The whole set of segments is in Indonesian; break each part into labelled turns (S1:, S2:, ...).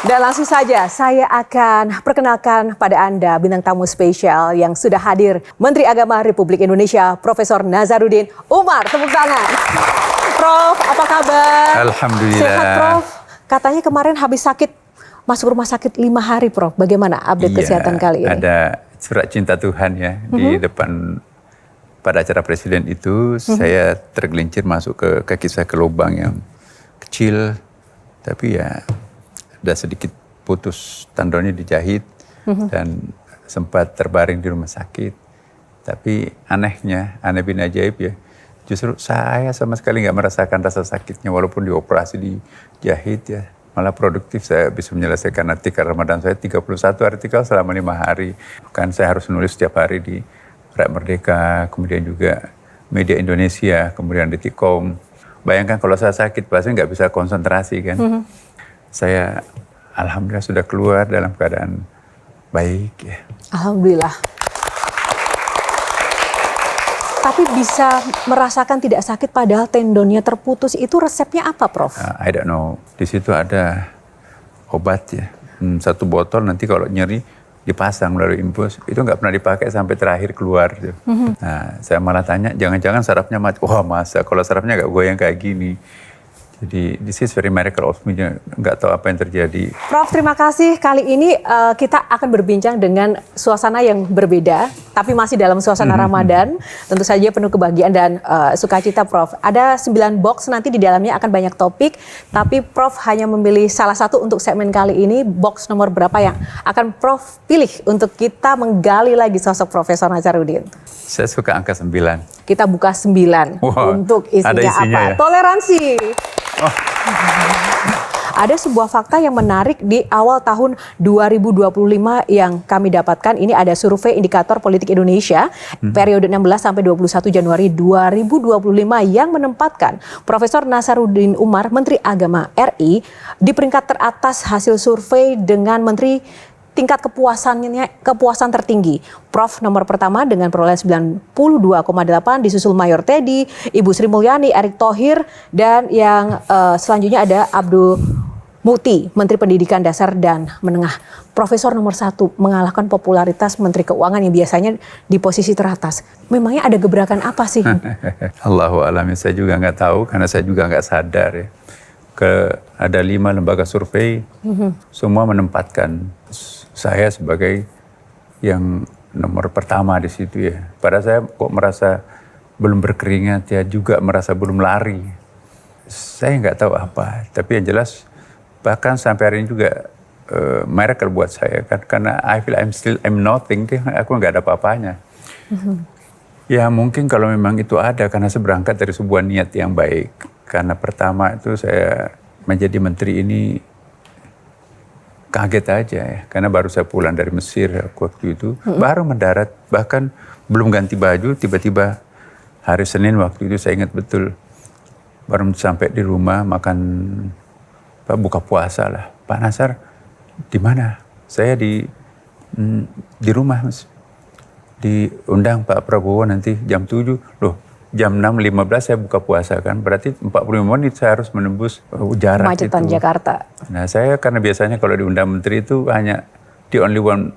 S1: Dan langsung saja saya akan perkenalkan pada Anda bintang tamu spesial yang sudah hadir, Menteri Agama Republik Indonesia, Profesor Nazaruddin Umar. Tepuk tangan. Prof, apa kabar?
S2: Alhamdulillah.
S1: Sehat, Prof. Katanya kemarin habis sakit, masuk rumah sakit 5 hari, Prof. Bagaimana update kesehatan kali ini?
S2: Ada surat cinta Tuhan ya di depan pada acara presiden itu. Saya tergelincir masuk ke kaki saya ke lubang yang kecil, tapi ya ada sedikit putus, tendonnya dijahit dan sempat terbaring di rumah sakit. Tapi anehnya, aneh bin ajaib ya, justru saya sama sekali nggak merasakan rasa sakitnya walaupun dioperasi, dijahit ya. Malah produktif, saya bisa menyelesaikan artikel Ramadan saya 31 artikel selama 5 hari. Kan saya harus nulis setiap hari di Rakyat Merdeka, kemudian juga Media Indonesia, kemudian Detikcom. Bayangkan kalau saya sakit pasti nggak bisa konsentrasi kan. Saya alhamdulillah sudah keluar dalam keadaan baik ya.
S1: Alhamdulillah. Tapi bisa merasakan tidak sakit padahal tendonnya terputus, itu resepnya apa, Prof?
S2: I don't know. Di situ ada obat ya. 1 botol nanti kalau nyeri dipasang melalui infus. Itu nggak pernah dipakai sampai terakhir keluar. Nah, saya malah tanya, jangan-jangan sarafnya mati. Wah masa, kalau sarafnya nggak goyang kayak gini. Jadi, this is very miracle of me, nggak tahu apa yang terjadi.
S1: Prof, terima kasih. Kali ini kita akan berbincang dengan suasana yang berbeda, tapi masih dalam suasana Ramadan. Tentu saja penuh kebahagiaan dan sukacita, Prof. Ada 9 box, nanti di dalamnya akan banyak topik, tapi Prof hanya memilih salah satu untuk segmen kali ini. Box nomor berapa yang akan Prof pilih untuk kita menggali lagi sosok Profesor Nazaruddin?
S2: Saya suka angka 9.
S1: Kita buka 9 untuk isinya apa? Ya? Toleransi. Ada sebuah fakta yang menarik di awal tahun 2025 yang kami dapatkan. Ini ada survei indikator politik Indonesia periode 16 sampai 21 Januari 2025 yang menempatkan Profesor Nazaruddin Umar, Menteri Agama RI, di peringkat teratas hasil survei dengan menteri tingkat kepuasan tertinggi. Prof nomor pertama dengan perolehan 92,8, disusul Mayor Teddy, Ibu Sri Mulyani, Erick Thohir, dan yang selanjutnya ada Abdul Muti, Menteri Pendidikan Dasar dan Menengah. Profesor nomor 1 mengalahkan popularitas Menteri Keuangan yang biasanya di posisi teratas. Memangnya ada gebrakan apa sih?
S2: Allahu a'lam, saya juga nggak tahu karena saya juga nggak sadar ya. Ada 5 lembaga survei, semua menempatkan saya sebagai yang nomor pertama di situ ya. Padahal saya kok merasa belum berkeringat ya, juga merasa belum lari. Saya nggak tahu apa, tapi yang jelas bahkan sampai hari ini juga miracle buat saya kan, karena I feel I'm nothing, aku nggak ada apa-apanya. Ya mungkin kalau memang itu ada karena saya berangkat dari sebuah niat yang baik. Karena pertama itu saya menjadi menteri ini kaget aja ya, karena baru saya pulang dari Mesir waktu itu, baru mendarat, bahkan belum ganti baju, tiba-tiba hari Senin waktu itu saya ingat betul, baru sampai di rumah makan buka puasa lah. Pak Nazar, di mana? Saya di rumah, Mas. Diundang Pak Prabowo nanti jam 7. Loh, jam 6.15 saya buka puasa kan, berarti 45 menit saya harus menembus jarak
S1: kemacetan
S2: itu.
S1: Jakarta.
S2: Nah saya karena biasanya kalau diundang menteri itu hanya the only one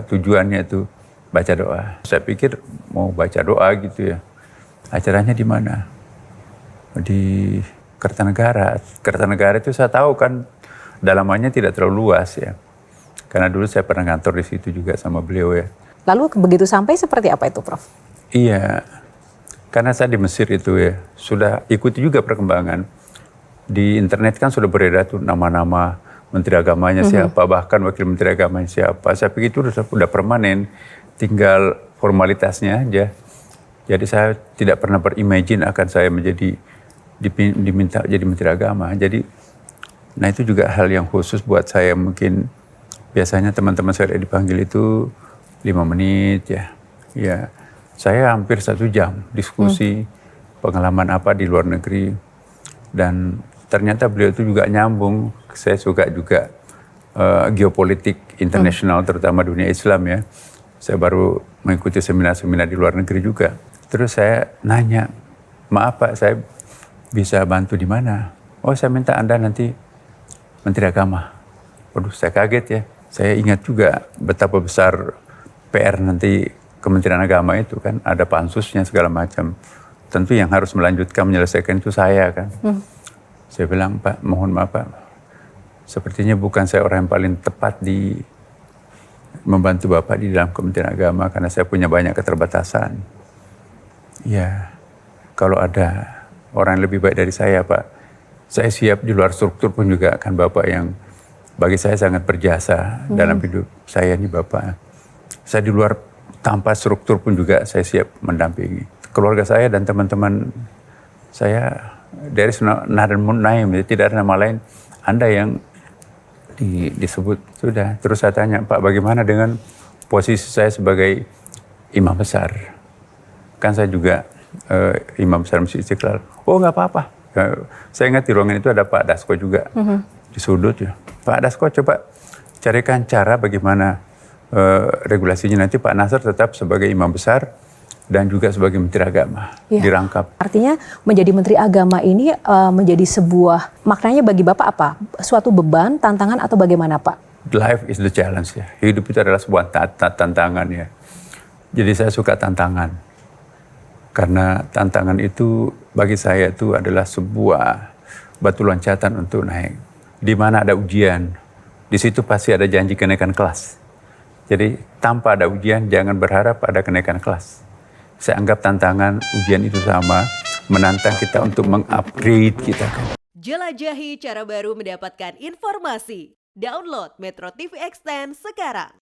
S2: tujuannya itu baca doa. Saya pikir mau baca doa gitu ya. Acaranya di mana? Di Kertanegara. Kertanegara itu saya tahu kan dalamannya tidak terlalu luas ya. Karena dulu saya pernah ngantor di situ juga sama beliau ya.
S1: Lalu begitu sampai seperti apa itu, Prof?
S2: Iya. Karena saya di Mesir itu ya, sudah ikuti juga perkembangan. Di internet kan sudah beredar tuh nama-nama menteri agamanya siapa, bahkan wakil menteri agamanya siapa. Saya pikir itu sudah permanen, tinggal formalitasnya aja. Jadi saya tidak pernah berimagine akan saya diminta jadi menteri agama. Jadi, nah itu juga hal yang khusus buat saya. Mungkin biasanya teman-teman saya dipanggil itu 5 menit ya. Ya. Saya hampir 1 jam diskusi pengalaman apa di luar negeri. Dan ternyata beliau itu juga nyambung. Saya suka juga geopolitik internasional, terutama dunia Islam ya. Saya baru mengikuti seminar-seminar di luar negeri juga. Terus saya nanya, maaf Pak, saya bisa bantu di mana? Oh saya minta Anda nanti Menteri Agama. Waduh, saya kaget ya. Saya ingat juga betapa besar PR nanti Kementerian Agama itu kan, ada pansusnya segala macam. Tentu yang harus melanjutkan menyelesaikan itu saya kan. Saya bilang, Pak, mohon maaf Pak, sepertinya bukan saya orang yang paling tepat di membantu Bapak di dalam Kementerian Agama karena saya punya banyak keterbatasan. Ya, kalau ada orang yang lebih baik dari saya Pak, saya siap di luar struktur pun juga kan Bapak yang bagi saya sangat berjasa dalam hidup saya nih Bapak. Saya di luar tanpa struktur pun juga saya siap mendampingi. Keluarga saya dan teman-teman saya dari Nahdlatul Naim, tidak ada nama lain. Anda yang disebut sudah. Terus saya tanya, Pak, bagaimana dengan posisi saya sebagai imam besar? Kan saya juga imam besar Masjid Istiqlal. Oh, nggak apa-apa. Saya ingat di ruangan itu ada Pak Dasko juga di sudut ya. Pak Dasko coba carikan cara bagaimana regulasinya nanti Pak Nasr tetap sebagai imam besar dan juga sebagai Menteri Agama dirangkap.
S1: Artinya menjadi Menteri Agama ini menjadi sebuah, maknanya bagi Bapak apa? Suatu beban, tantangan atau bagaimana Pak?
S2: Life is the challenge ya. Hidup itu adalah sebuah tantangan ya. Jadi saya suka tantangan. Karena tantangan itu bagi saya itu adalah sebuah batu loncatan untuk naik. Di mana ada ujian, di situ pasti ada janji kenaikan kelas. Jadi tanpa ada ujian jangan berharap ada kenaikan kelas. Saya anggap tantangan ujian itu sama, menantang kita untuk mengupgrade kita.
S3: Jelajahi cara baru mendapatkan informasi. Download Metro TV Extend sekarang.